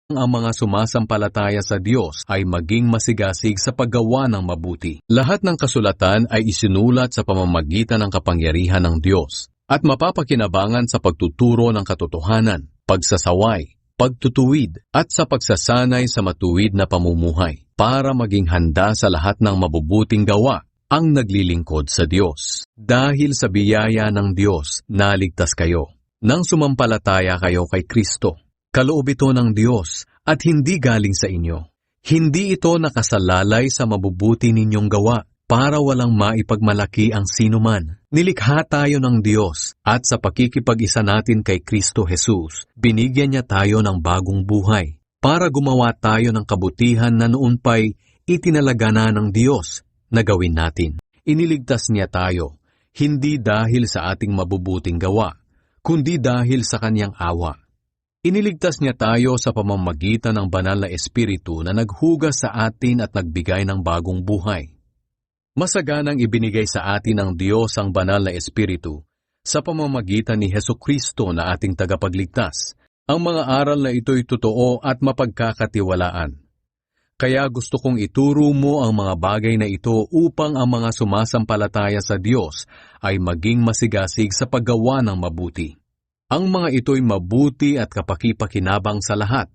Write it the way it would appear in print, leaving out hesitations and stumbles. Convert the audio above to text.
ang mga sumasampalataya sa Diyos ay maging masigasig sa paggawa ng mabuti. Lahat ng kasulatan ay isinulat sa pamamagitan ng kapangyarihan ng Diyos at mapapakinabangan sa pagtuturo ng katotohanan, pagsasaway, pagtutuwid at sa pagsasanay sa matuwid na pamumuhay para maging handa sa lahat ng mabubuting gawa ang naglilingkod sa Diyos. Dahil sa biyaya ng Diyos, naligtas kayo nang sumampalataya kayo kay Kristo. Kaloob ito ng Diyos at hindi galing sa inyo. Hindi ito nakasalalay sa mabubuti ninyong gawa para walang maipagmalaki ang sinuman. Nilikha tayo ng Diyos at sa pakikipag-isa natin kay Kristo Jesus, binigyan niya tayo ng bagong buhay para gumawa tayo ng kabutihan na noon pa'y itinalaga na ng Diyos na gawin natin. Iniligtas niya tayo, hindi dahil sa ating mabubuting gawa, kundi dahil sa kanyang awa. Iniligtas niya tayo sa pamamagitan ng banal na Espiritu na naghugas sa atin at nagbigay ng bagong buhay. Masaganang ibinigay sa atin ng Diyos ang banal na Espiritu sa pamamagitan ni Hesukristo na ating tagapagligtas. Ang mga aral na ito'y totoo at mapagkakatiwalaan. Kaya gusto kong ituro mo ang mga bagay na ito upang ang mga sumasampalataya sa Diyos ay maging masigasig sa paggawa ng mabuti. Ang mga ito'y mabuti at kapakipakinabang sa lahat.